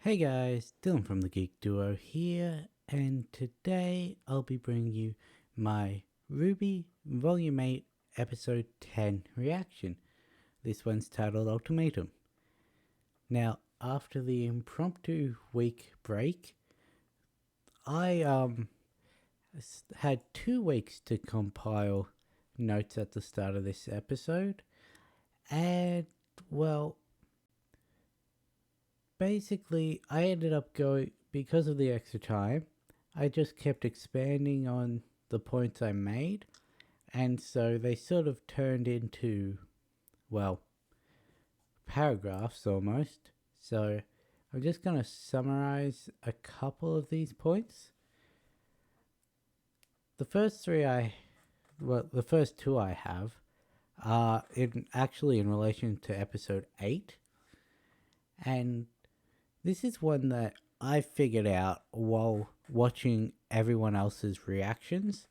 Hey guys, Dylan from the Geek Duo here, and today I'll be bringing you my RWBY Volume 8 Episode 10 reaction. This one's titled Ultimatum. Now, after the impromptu week break, I had 2 weeks to compile notes at the start of this episode, and well, basically, I ended up going, because of the extra time, I just kept expanding on the points I made, and so they sort of turned into, well, paragraphs almost. So I'm just going to summarize a couple of these points. The first the first two I have are actually in relation to episode 8, and this is one that I figured out while watching everyone else's reactions,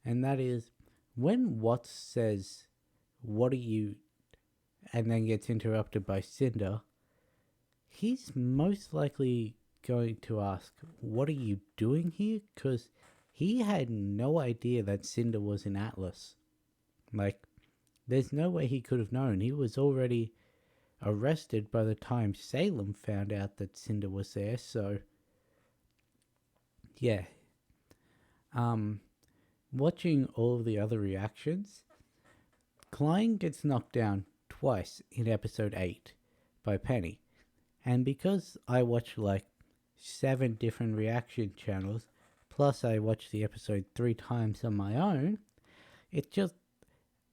and that is when Watts says, "What are you?" and then gets interrupted by Cinder, he's most likely going to ask, "What are you doing here?" Because he had no idea that Cinder was in Atlas. Like, there's no way he could have known. He was already arrested by the time Salem found out that Cinder was there, so yeah. Watching all of the other reactions, Klein gets knocked down twice in episode 8 by Penny. And because I watch like 7 different reaction channels, plus I watched the episode 3 times on my own, it just,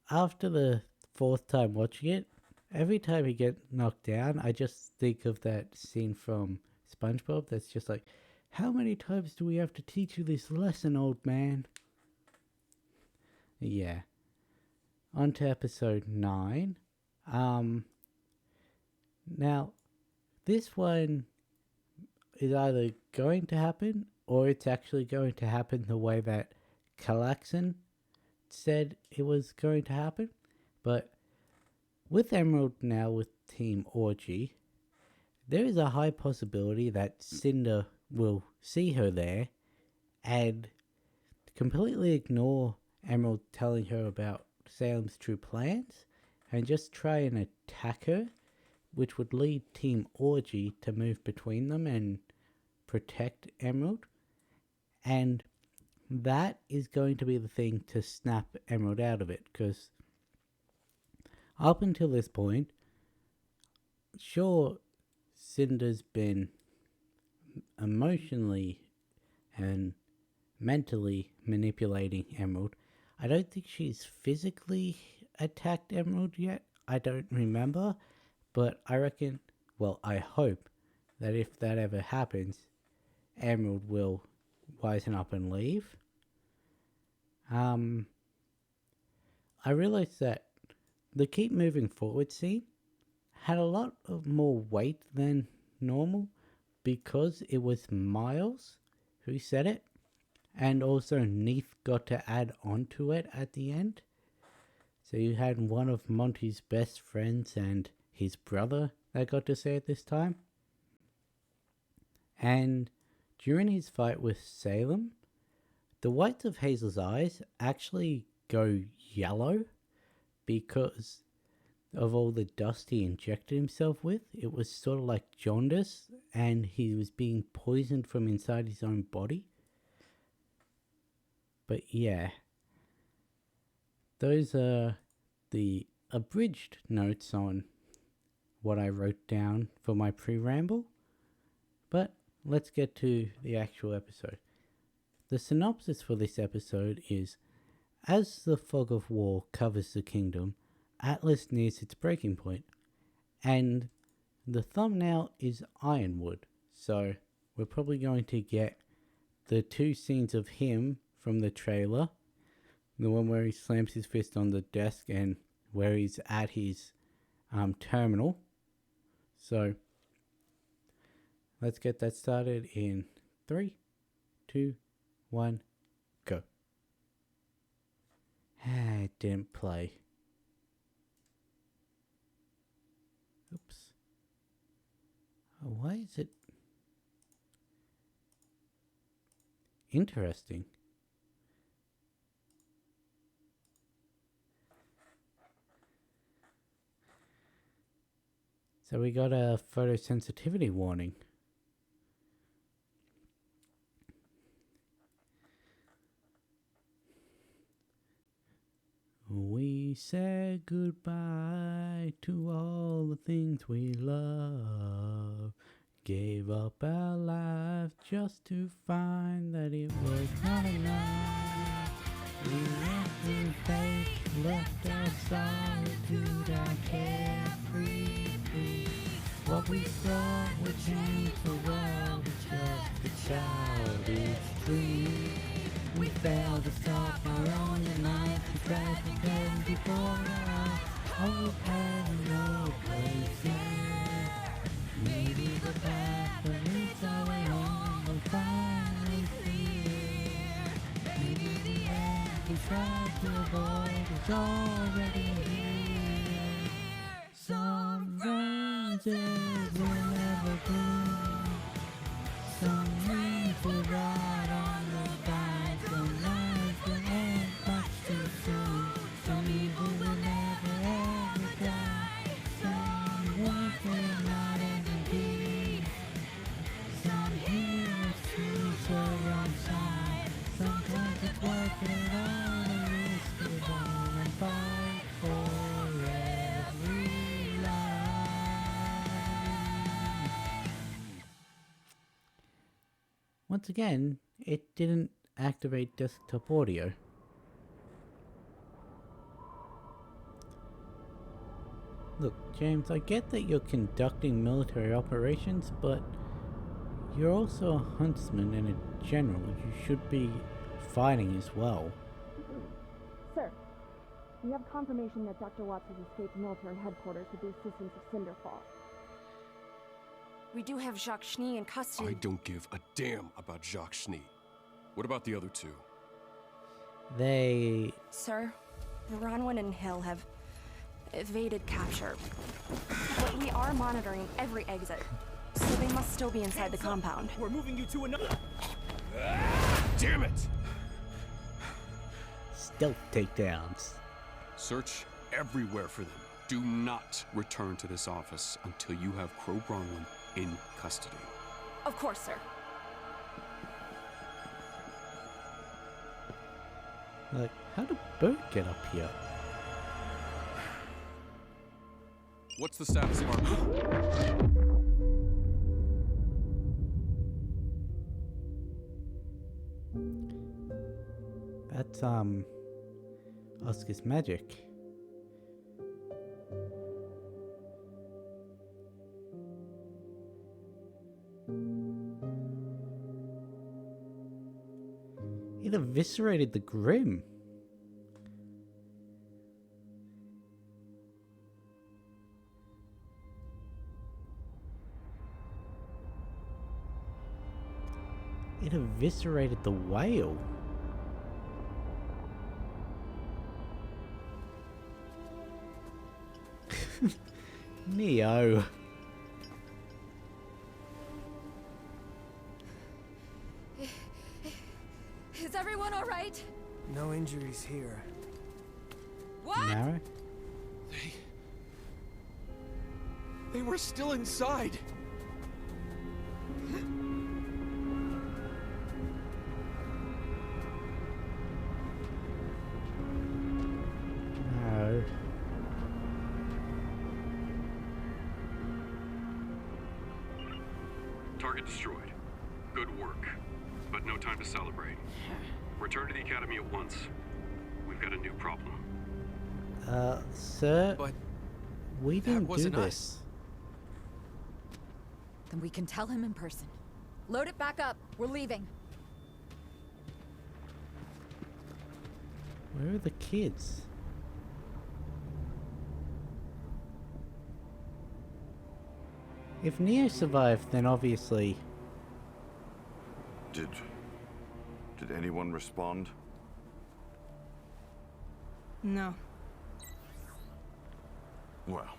after the 4th time watching it, every time he gets knocked down, I just think of that scene from SpongeBob that's just like, "How many times do we have to teach you this lesson, old man?" Yeah. On to episode 9. Now, this one is either going to happen or it's actually going to happen the way that Calaxon said it was going to happen. But with Emerald now with Team Orgy, there is a high possibility that Cinder will see her there and completely ignore Emerald telling her about Salem's true plans and just try and attack her, which would lead Team Orgy to move between them and protect Emerald. And that is going to be the thing to snap Emerald out of it, because up until this point, sure, Cinder's been emotionally and mentally manipulating Emerald. I don't think she's physically attacked Emerald yet. I don't remember, but I reckon, well, I hope that if that ever happens, Emerald will wisen up and leave. I realized that the keep moving forward scene had a lot of more weight than normal because it was Miles who said it, and also Neith got to add on to it at the end. So you had one of Monty's best friends and his brother that got to say it this time. And during his fight with Salem, the whites of Hazel's eyes actually go yellow because of all the dust he injected himself with. It was sort of like jaundice, and he was being poisoned from inside his own body. But yeah, those are the abridged notes on what I wrote down for my pre-ramble. But let's get to the actual episode. The synopsis for this episode is, as the fog of war covers the kingdom, Atlas nears its breaking point, and the thumbnail is Ironwood, so we're probably going to get the 2 scenes of him from the trailer, the one where he slams his fist on the desk and where he's at his terminal. So let's get that started in 3, 2, 1, go. It didn't play. Oops. Why is it interesting. So we got a photosensitivity warning. We said goodbye to all the things we love. Gave up our lives just to find that it was not enough. We left in faith, left our solitude and carefree. What we thought would change the world was just a childish dream. We failed to stop our own lives and tried to turn before our eyes. Oh, had no place here. Maybe the path that leads our way home will finally clear. Maybe the end we tried to avoid is already here. Some roses will never bloom. Some leaves will rot on the vine. Some lives will end much too soon. Some evil will never ever die. Some work will not ever be. Some heroes choose the wrong side. Sometimes it's worth it all to risk it all and fight for every life. Once again, it didn't activate desktop audio. Look, James, I get that you're conducting military operations, but you're also a huntsman and a general. You should be fighting as well. Sir, we have confirmation that Dr. Watts has escaped military headquarters with the assistance of Cinderfall. We do have Jacques Schnee in custody. I don't give a damn about Jacques Schnee. What about the other two? They... Sir, Bronwyn and Hill have evaded capture. But we are monitoring every exit, so they must still be inside the compound. We're moving you to another... Damn it! stealth takedowns. Search everywhere for them. Do not return to this office until you have Crow Bronwyn in custody. Of course, sir. Like, how did Bert get up here? What's the status of our... That's, Oscar's magic. It eviscerated the Grim. It eviscerated the whale. Neo. Is everyone all right? No injuries here. What? Narrow? They were still inside! No. Target destroyed. Good work. But no time to celebrate. Return to the Academy at once. We've got a new problem. Sir? But we didn't do wasn't this. us. Then we can tell him in person. Load it back up. We're leaving. Where are the kids? If Neo survived, then obviously... Did anyone respond? No. Well,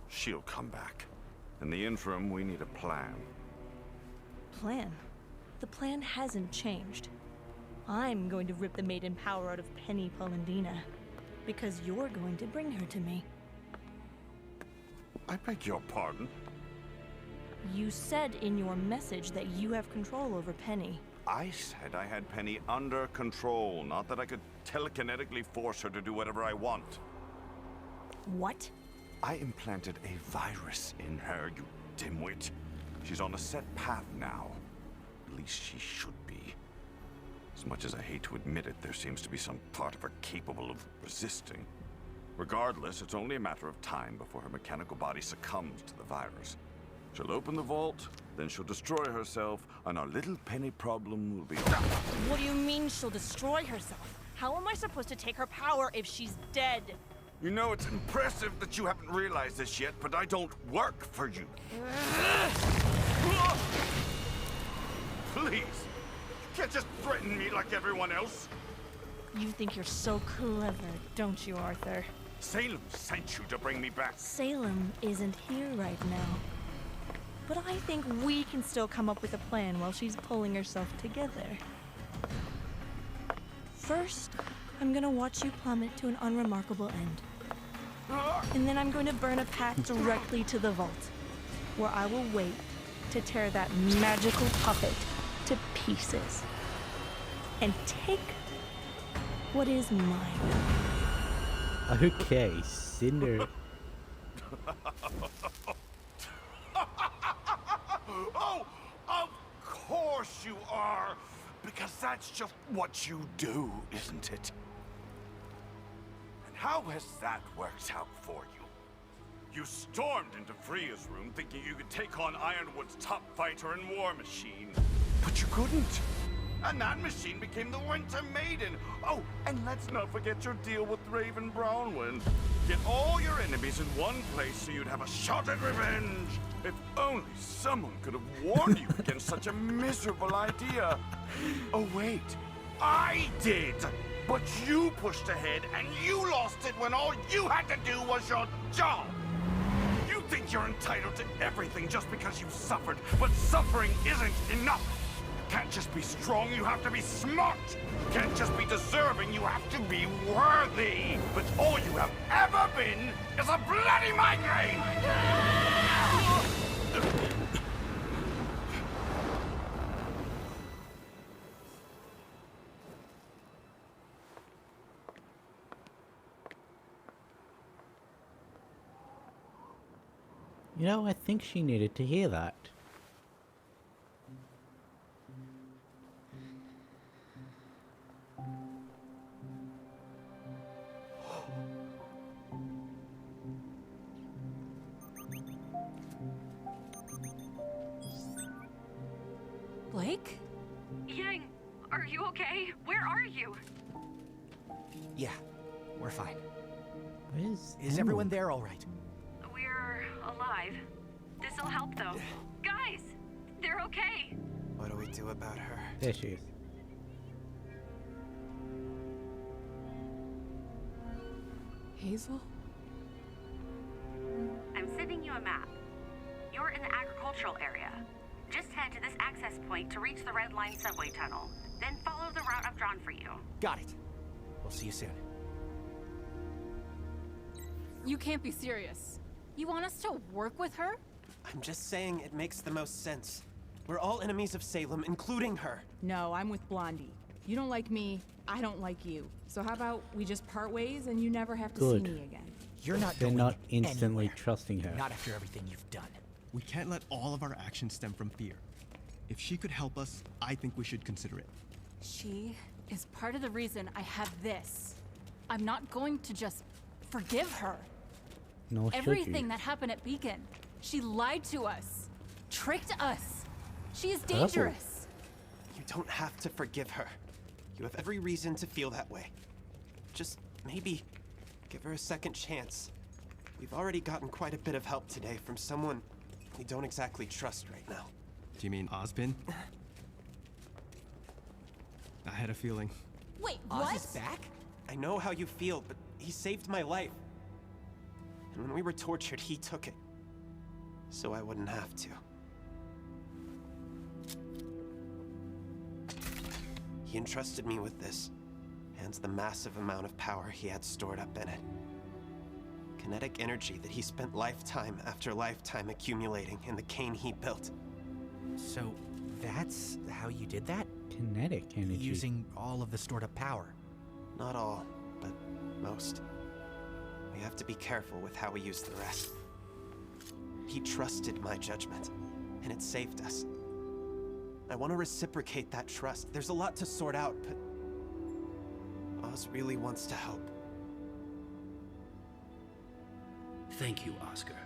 she'll come back. In the interim, we need a plan. Plan? The plan hasn't changed. I'm going to rip the maiden power out of Penny Polendina. Because you're going to bring her to me. I beg your pardon? You said in your message that you have control over Penny. I said I had Penny under control, not that I could telekinetically force her to do whatever I want. What? I implanted a virus in her, you dimwit. She's on a set path now. At least she should be. As much as I hate to admit it, there seems to be some part of her capable of resisting. Regardless, it's only a matter of time before her mechanical body succumbs to the virus. She'll open the vault, then she'll destroy herself, and our little Penny problem will be over. What do you mean she'll destroy herself? How am I supposed to take her power if she's dead? You know, it's impressive that you haven't realized this yet, but I don't work for you. Please, you can't just threaten me like everyone else. You think you're so clever, don't you, Arthur? Salem sent you to bring me back. Salem isn't here right now. But I think we can still come up with a plan while she's pulling herself together. First, I'm gonna watch you plummet to an unremarkable end. And then I'm going to burn a path directly to the vault, where I will wait to tear that magical puppet to pieces. And take what is mine. Okay, Cinder. Oh, of course you are! Because that's just what you do, isn't it? And how has that worked out for you? You stormed into Freya's room thinking you could take on Ironwood's top fighter and war machine. But you couldn't. And that machine became the Winter Maiden. Oh, and let's not forget your deal with Raven Brownwind. Get all your enemies in one place so you'd have a shot at revenge. If only someone could have warned you against such a miserable idea. Oh, wait. I did! But you pushed ahead and you lost it when all you had to do was your job! You think you're entitled to everything just because you've suffered, but suffering isn't enough! Can't just be strong, you have to be smart! Can't just be deserving, you have to be worthy! But all you have ever been is a bloody migraine! You know, I think she needed to hear that. Blake? Yang, are you okay? Where are you? Yeah, we're fine. Where's Is everyone there all right? We're alive. This'll help though. Guys, they're okay. What do we do about her? There she is. Hazel? I'm sending you a map. You're in the agricultural area. Just head to this access point to reach the Red Line subway tunnel. Then follow the route I've drawn for you. Got it. We'll see you soon. You can't be serious. You want us to work with her? I'm just saying it makes the most sense. We're all enemies of Salem, including her. No, I'm with Blondie. You don't like me, I don't like you. So how about we just part ways and you never have to Good. see me again? You're not They're going not instantly anywhere. trusting her. Not after everything you've done. We can't let all of our actions stem from fear. If she could help us, I think we should consider it. She is part of the reason I have this. I'm not going to just forgive her. Nor should Everything you. that happened at Beacon, she lied to us, tricked us. She is Trouble. dangerous. You don't have to forgive her. You have every reason to feel that way. Just maybe give her a second chance. We've already gotten quite a bit of help today from someone we don't exactly trust right now. Do you mean Ozpin? I had a feeling. Wait, Oz what? is back? I know how you feel, but he saved my life. And when we were tortured, he took it. So I wouldn't have to. He entrusted me with this, and the massive amount of power he had stored up in it. Kinetic energy that he spent lifetime after lifetime accumulating in the cane he built. So, that's how you did that? Kinetic energy. Using all of the stored up power? Not all, but most. We have to be careful with how we use the rest. He trusted my judgment, and it saved us. I want to reciprocate that trust. There's a lot to sort out, but Oz really wants to help. Thank you, Oscar.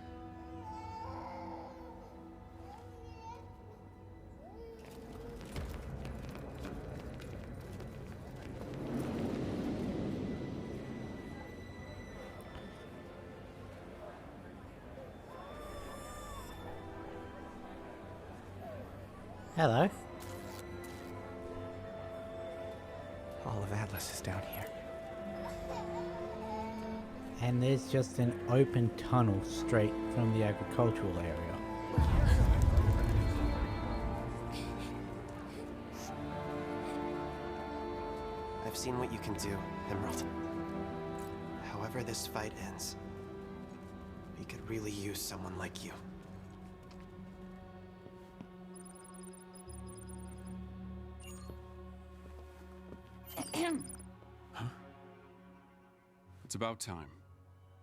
Hello. All of Atlas is down here. And there's just an open tunnel straight from the agricultural area. I've seen what you can do, Emerald. However this fight ends, we could really use someone like you. It's about time.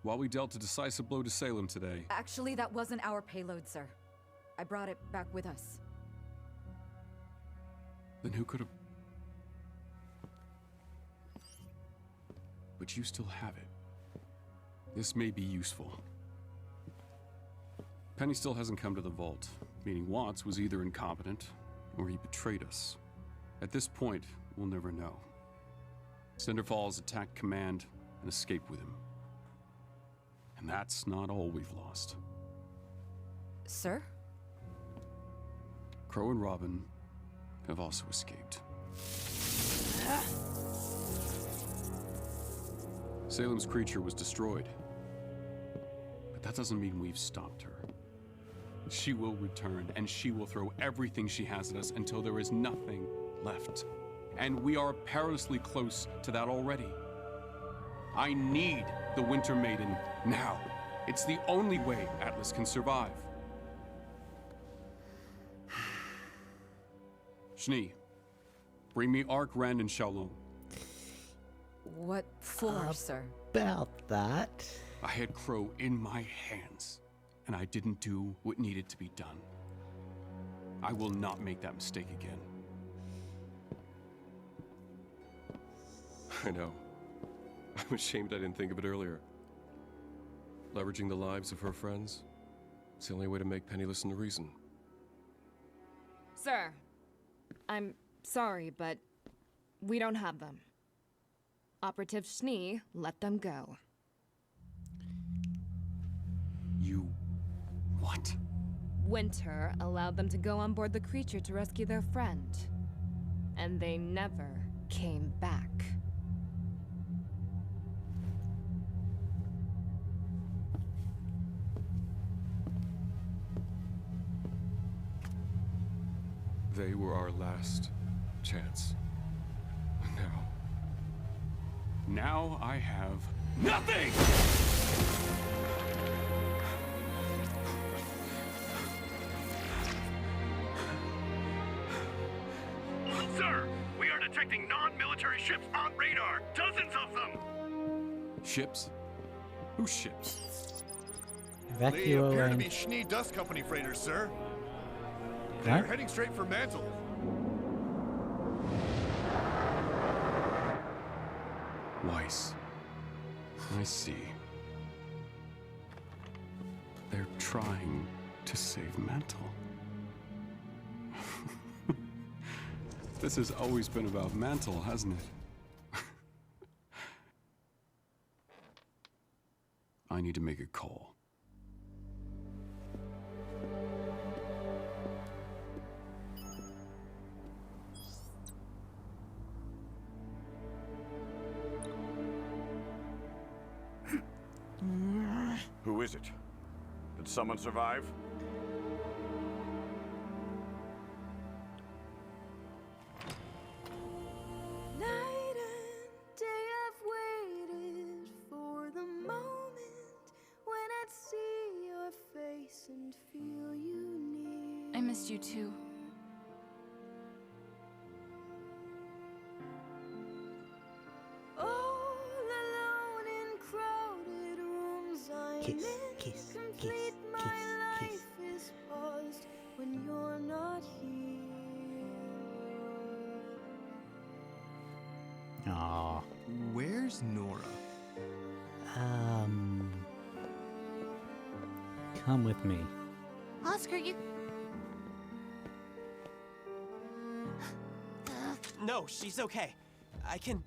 While we dealt a decisive blow to Salem today... Actually, that wasn't our payload, sir. I brought it back with us. Then who could have... But you still have it. This may be useful. Penny still hasn't come to the vault, meaning Watts was either incompetent or he betrayed us. At this point, we'll never know. Cinder Falls attacked Command and escaped with him. And that's not all we've lost. Sir? Crow and Robin have also escaped. Salem's creature was destroyed. But that doesn't mean we've stopped her. She will return, and she will throw everything she has at us until there is nothing left. And we are perilously close to that already. I need the Winter Maiden now. It's the only way Atlas can survive. Schnee, bring me Ark, Rand, and Shaolong. What for, sir? About that. I had Crow in my hands, and I didn't do what needed to be done. I will not make that mistake again. I know. I'm ashamed I didn't think of it earlier. Leveraging the lives of her friends, it's the only way to make Penny listen to reason. Sir, I'm sorry, but we don't have them. Operative Schnee let them go. You... what? Winter allowed them to go on board the creature to rescue their friend. And they never came back. They were our last chance. Now I have nothing! Sir, we are detecting non-military ships on radar. Dozens of them. Ships? Whose ships? They appear to Evacuate. be Schnee Dust Company freighters, sir. Huh? They're heading straight for Mantle. Weiss. I see. They're trying to save Mantle. This has always been about Mantle, hasn't it? I need to make a call. Who is it? Did someone survive? missed you too. Kiss, kiss, kiss, kiss, kiss. When you're not Aww. Where's Nora? Come with me. Oscar, you... No, she's okay. I can...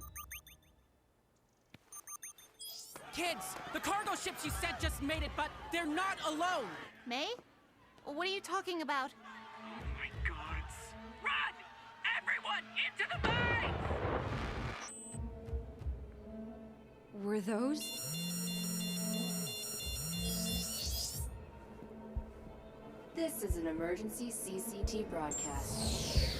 Kids, the cargo ships you sent just made it, but they're not alone! May? What are you talking about? Oh my gods. Run! Everyone into the mines! Were those? This is an emergency CCT broadcast.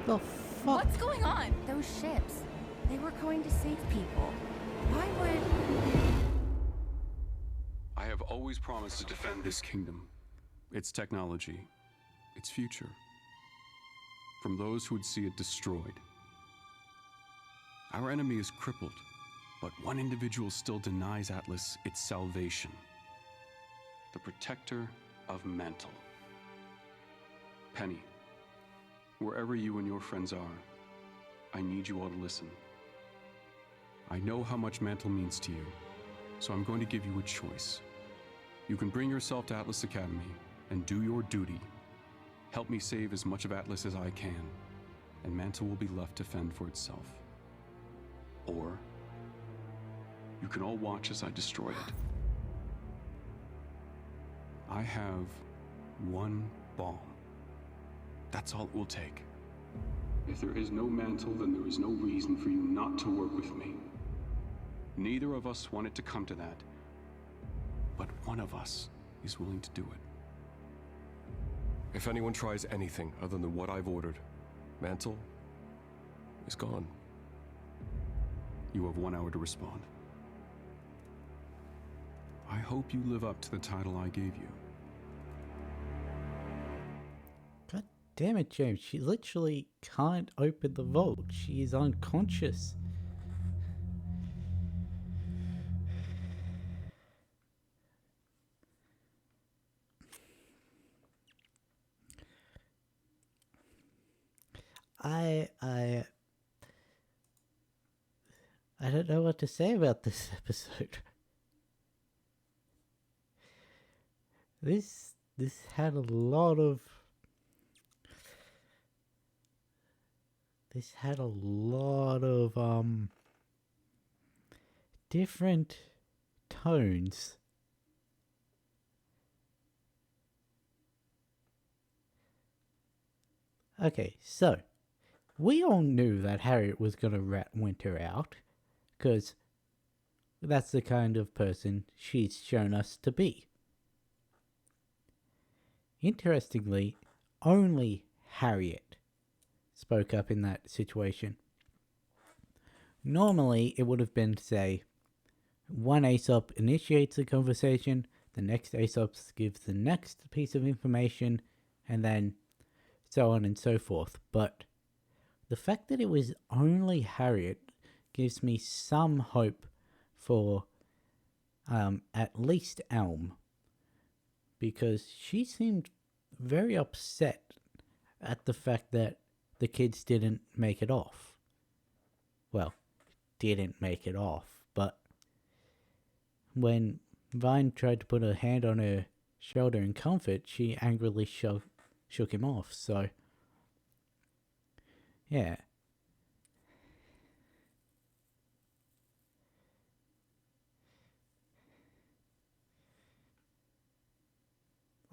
The fuck? What's going on? Those ships. They were going to save people. Why would... I have always promised to defend this kingdom, its technology, its future, from those who would see it destroyed. Our enemy is crippled, but one individual still denies Atlas its salvation. The protector of Mantle. Penny, wherever you and your friends are, I need you all to listen. I know how much Mantle means to you, so I'm going to give you a choice. You can bring yourself to Atlas Academy and do your duty. Help me save as much of Atlas as I can, and Mantle will be left to fend for itself. Or you can all watch as I destroy it. I have one bomb. That's all it will take. If there is no Mantle, then there is no reason for you not to work with me. Neither of us want it to come to that, but one of us is willing to do it. If anyone tries anything other than what I've ordered, Mantle is gone. You have 1 hour to respond. I hope you live up to the title I gave you. God damn it, James. She literally can't open the vault. She is unconscious. I don't know what to say about this episode. This had a lot of different tones. Okay, so we all knew that Harriet was gonna rat Winter out, because that's the kind of person she's shown us to be. Interestingly, only Harriet spoke up in that situation. Normally, it would have been, say, one Aesop initiates a conversation, the next Aesop gives the next piece of information, and then so on and so forth. But the fact that it was only Harriet gives me some hope for at least Elm, because she seemed very upset at the fact that the kids didn't make it off. Well, didn't make it off, but when Vine tried to put her hand on her shoulder in comfort, she angrily shook him off, so yeah.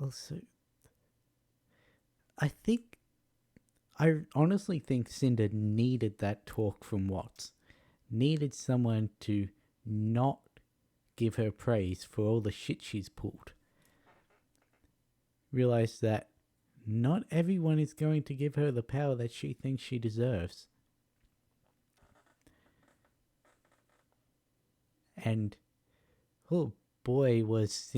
Also, I honestly think Cinder needed that talk from Watts. Needed someone to not give her praise for all the shit she's pulled. Realize that not everyone is going to give her the power that she thinks she deserves. And oh boy, was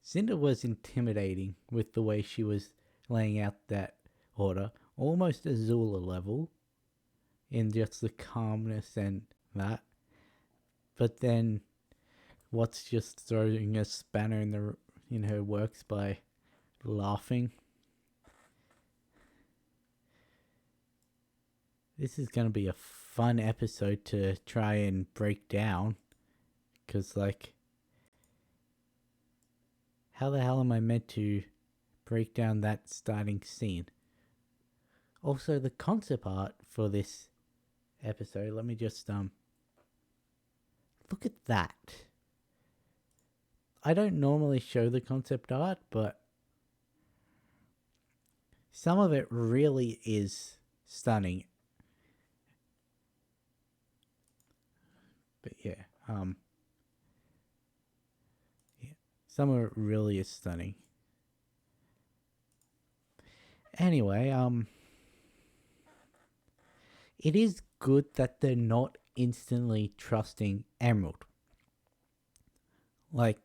Cinder was intimidating with the way she was laying out that order, almost Azula level, in just the calmness and that. But then, what's just throwing a spanner in her works by laughing. This is gonna be a fun episode to try and break down, because like, how the hell am I meant to break down that starting scene? Also, the concept art for this episode, let me just look at that. I don't normally show the concept art, but some of it really is stunning. But yeah, some of it really is stunning. Anyway, it is good that they're not instantly trusting Emerald. Like,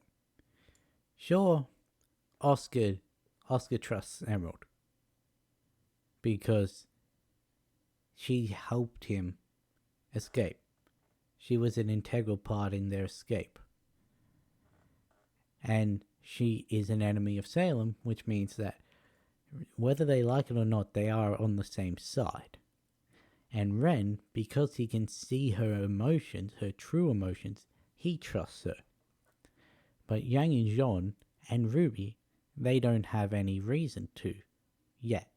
sure, Oscar trusts Emerald because she helped him escape. She was an integral part in their escape. And she is an enemy of Salem, which means that whether they like it or not, they are on the same side. And Ren, because he can see her emotions, her true emotions, he trusts her. But Yang and Jean and Ruby, they don't have any reason to yet.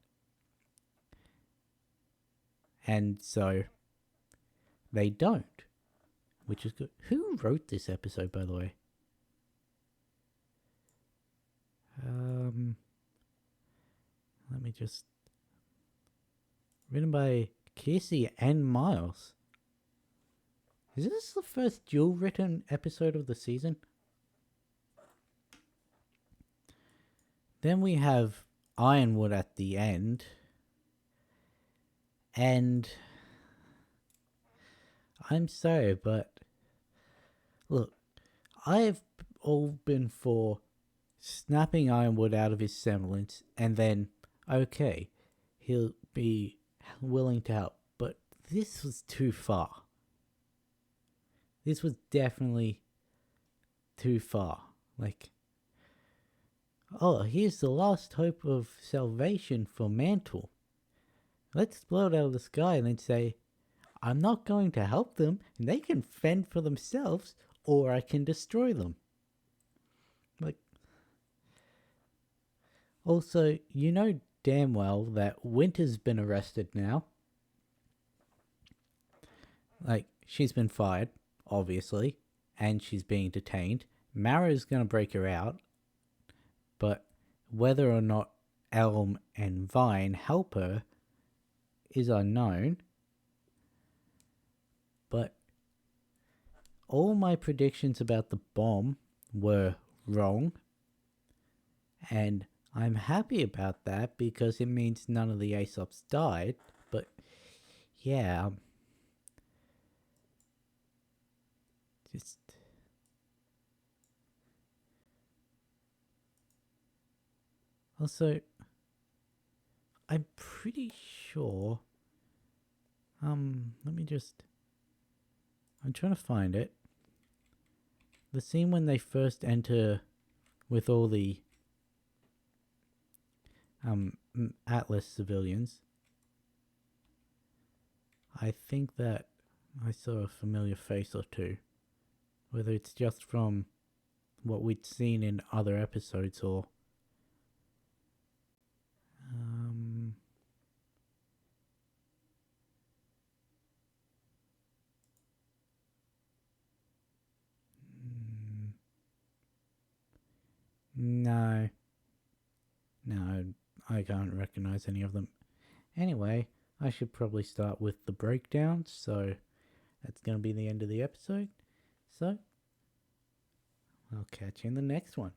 And so they don't, which is good. Who wrote this episode, by the way? Let me just... Written by Casey and Miles. Is this the first dual written episode of the season? Then we have Ironwood at the end. And I'm sorry, but look, I've all been for snapping Ironwood out of his semblance and then, okay, he'll be willing to help. But this was too far. This was definitely too far. Like, oh, here's the last hope of salvation for Mantle. Let's blow it out of the sky and then say, I'm not going to help them, and they can fend for themselves, or I can destroy them. Like, also, you know damn well that Winter's been arrested now. Like, she's been fired, obviously, and she's being detained. Mara's gonna break her out, but whether or not Elm and Vine help her is unknown. But all my predictions about the bomb were wrong, and I'm happy about that because it means none of the Aesops died. But yeah, just also, I'm pretty sure. Let me just. I'm trying to find it. The scene when they first enter with all the Atlas civilians. I think that I saw a familiar face or two. Whether it's just from what we'd seen in other episodes or No, I can't recognize any of them. Anyway, I should probably start with the breakdown, so that's going to be the end of the episode. So, I'll catch you in the next one.